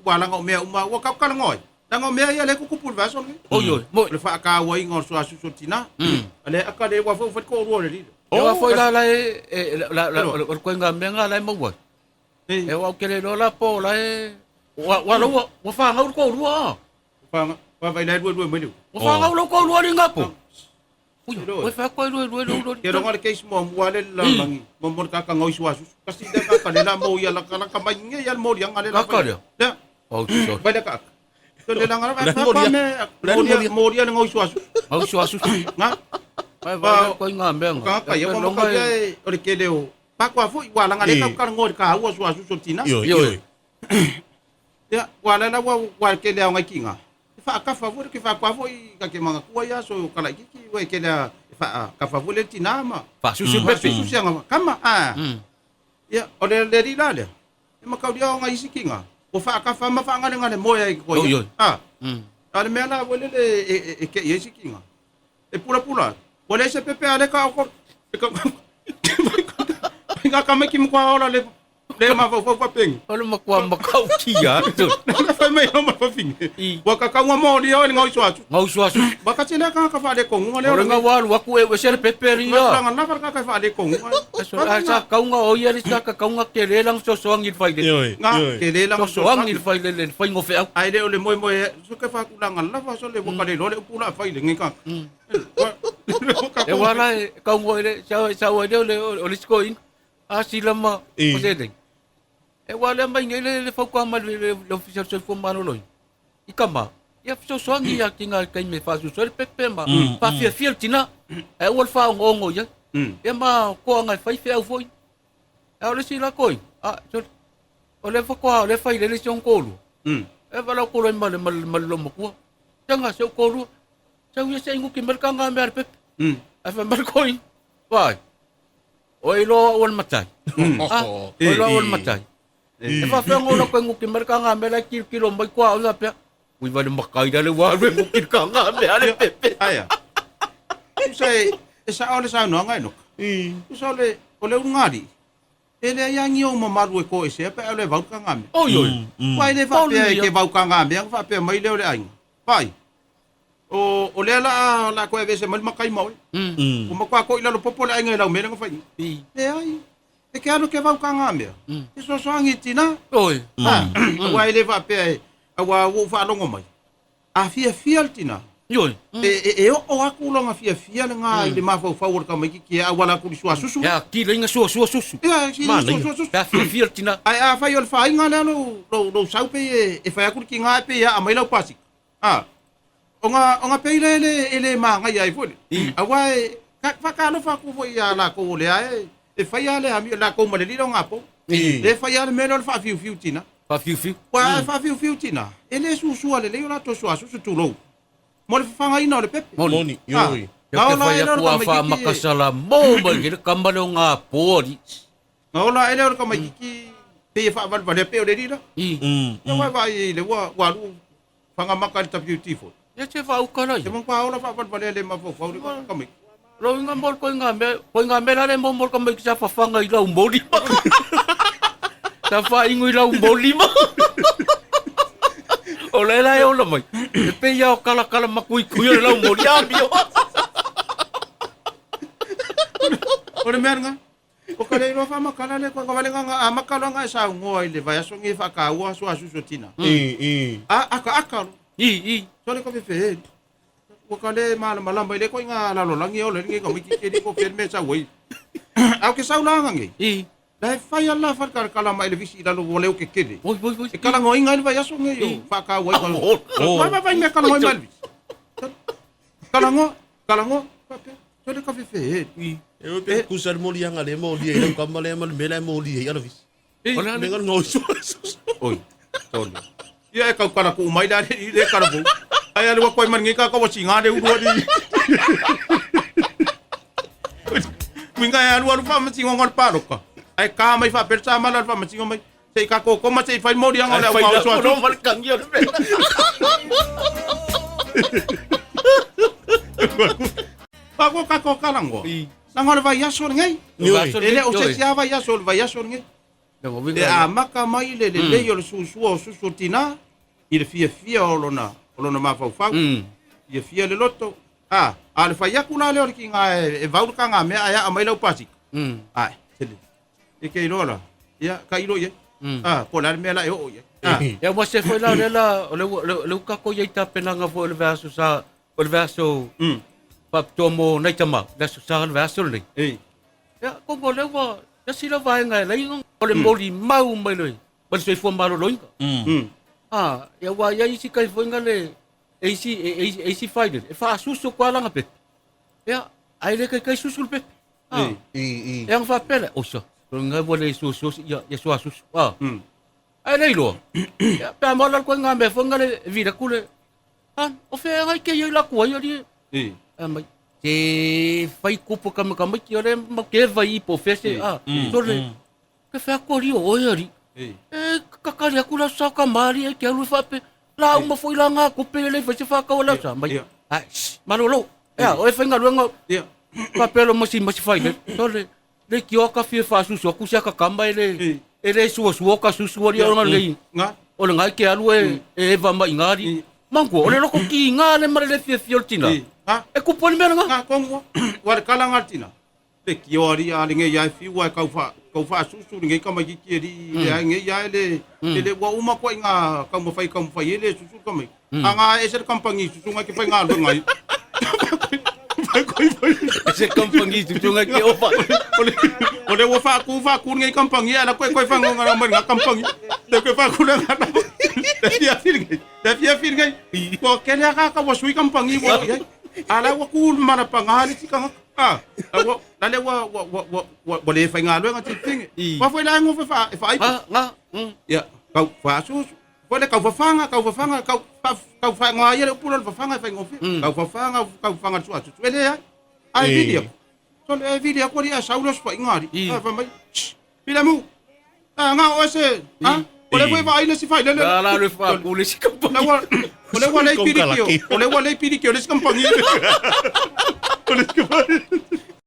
wala nga mea uma wa ka ngoi nga mea ia le ku ku va so mo le fa ka wa ingo Suasusu tina ale aka le wa fo ko ro le wa foi la ko nga menga la mo wa e wa ke le la po la wa lo wa fa nga ko ro fa vai le ru me lu wa fa nga lo ko ro ni nga po wa fa ko ro ke ro ngale case mo wa le la mangi mo mo ka ngoi Suasusu kasi de ka le la mo ia la ka ka mai nge ya mo yang ale la ka ya so vai le ka so le la ngara fa mo dia ngoi Suasusu nga va ko nga menga ka ya mo ka ya o ke le o pa kwa fu wa la ngale ka ngoi ka wa Suasusu tina yo ya wala la wa ke le nga kinga fa ka favor ke fa kwa vo ka ke manga kwa ya so kala kiki we ke la fa ka favor le tinama fa susu pepe susu nga kama ya o le ri la le ma ka dia nga isi kinga o fa ka fa ma fa nga le mo ya ko ya ale me la wele le ke isi kinga e pula wala se pepe ale ka ko nga ka me kim kwa ola le ma fa peng ole makwa makau kia tu na fa me no ma fa fing wa ka wa mo li o ngau Suasusu ba ka tela ka fa le ko ngole ora nga walu aku e se peperi ya nga na fa ka fa le ko so sa ka nga o ia sa ka nga ke le lang so soang il fai le nga ke le lang so soang il fai le fai ngo fe ai le ole mo so ka fa ku lang la fa so le wa ka le lo le pula fai le ngi ka e wala ka ngo le sa wa le ole skoin asilama o se de e wala mai ngele le fa kwa ma le official so ko manolo ikama ya so songi ya kinga kai me fa so pepe ma fa fia tina e wal fa ngongo ya e ma ko nga fa fia foi e ole si la koi so ole fa ko le fa ile le son kolu e wala ko le mal lo mo ko tanga so kolu sa wi sa ingu kimel ka nga mer pepe e fa mal koi vai oi lo wal matai oi lo wal matai e fa fa ngolo ko ngu kimel ka nga mer kilo mai kwa ona pe ui vale makai dale wa re mungkin ka nga me ale pepe aya sai esa ole sa no ngai no so le ole ngari ele ya ngi o mamaru ko ese pe ole va ka nga me oi vai le fa pe ke va ka nga me fa pe mai le ole ai vai o ole la ko e vese mal makai mo o makwa ko ila lo popo le ai ngai la me nga fa e ai e ke ano ke va ka nga me eso so angi tina oi vai le va pe awa wo fa longo mai a fia tina yo e o aku longa fia nga le ma fa wor ka mai ki a wala ku Suasusu ya ki le nga Suasusu ya Suasusu ya fia tina ai a fa yo fa nga no sau pe e fa ku ki nga pe ya a mai la pasi onga pe ele ma nga ya fo a wa fa ka no fa ku fo ya la ko le ai e fa ya le ami la ko ma le lo nga po e fa ya le me no fa fiu tina fa fiu wa fa fiu tina ele susu ale le la to Suasusu tu lo mo le fa ina le pepe moni yo ya ke fa ya ku fa makasala mo ba ke kambalo nga pori ola ele ka mai ki pe fa va le pe le dira wa le wa lu fa nga makal ta beautiful ya che fa u kana ya mo pa ola fa va le ma fo ka mai lo nga mol ko nga me la le mo ka mai sa fa nga ila mboli ta fa ingui la mboli ma ole la yo lo mai pe ya kala makui la mboli abio ole merga o ka le ro fa makala le ko vale nga makala nga sa ngoi le vai so ngi fa ka wa Suasusu tina aka so le ko fe o ka le malamba le ko nga la lo langi ole ngi ko mi ki ko fe me sa woi au ke sa la ngi dai fa ya la fa kala mai le visi la lo vole o ke kede e kala ngoi nga le vai so ngi yo fa ka woi ko va me kala ngoi mal kala ngo so le ko fe eu pe kusar mo liang ale mo li e ka male mal mela mo li e ala vis ona me ngal ngau oi tol ia ka kala ku mai da le kala bu ai ale ko man ngi ka ko singa de u di minga ya lu fa ma singa ngol pa ka ai ka mai fa persa mal fa ma singa mai sei ka ko ma sei fa mo liang ale ko so no mal kang yo pa ko kalango nangol vai ya so ngai ele o se ya vai ya so ngai maka mai le o le susua o susu tina i le fia o lona mafau fia le loto le fai aku na le o ki nga e vauluka nga mea a mai lau pasik tele e ke ilola ia ka ilo ia ko la mea la e o ia ia wa se foi la le kako ia ta penanga fo le verso sa o le verso tomo nei tama da sa le verso le ia ko le wa ya sila vai ngai lai o le moli mau mai loi ba se fo malo loi ia wa ia isi kai foi ngale eisi faile e fa susu kwa langa pe ia ai le kai susu pe ia fa pele o so ngai bo le susu ia suasusu ai le lo ia pa mo la ko ngambe fo ngale vida kule o fe ngai ke ia la ko ia di mai e fai kupu kama ki ore ma ke vai po fese so le ke fa ko ri o ri kakari aku la sa kamari ke alu fa pe la uma foi la nga ko pe le fa se fa ka ola sa mai manolo o fa nga luenga pa pelo mo si fai le so le ki o ka fi fa su so ku sa ka kamba ele su ka su ori o nga o le nga ke alu e va mai ngari mango o le loko ki nga le mare le fi tina e ku poni mena nga kongo wa kala ngatina pe ki ori a nge ya fi wa ka fa susu nge ka mai ki ri nge ya le wa uma ko nga ka mo fai ele susu ka mai anga ese kampangi susu nga ki fai nga lo ngai ese kampangi susu nga ki ofa ole wa fa ku nge kampangi ala ko fa nga nga kampangi de ko fa ku na da fia fir ngai ko kele ka wa sui kampangi wa ala wa ku mana pangari ti ka la le wa le fa nga lo nga ti ting wa foi la ngo fa ya ka fa su ko le ka fa nga ye pulo fa fanga fa ngo ka fanga su ele ya ai video so le video ko ri a saulos fa ngari fa mai pila mu nga o se ole foi vai le si fai le la le fa ku le si kampangi ole wa le pirikio ole si kampangi ole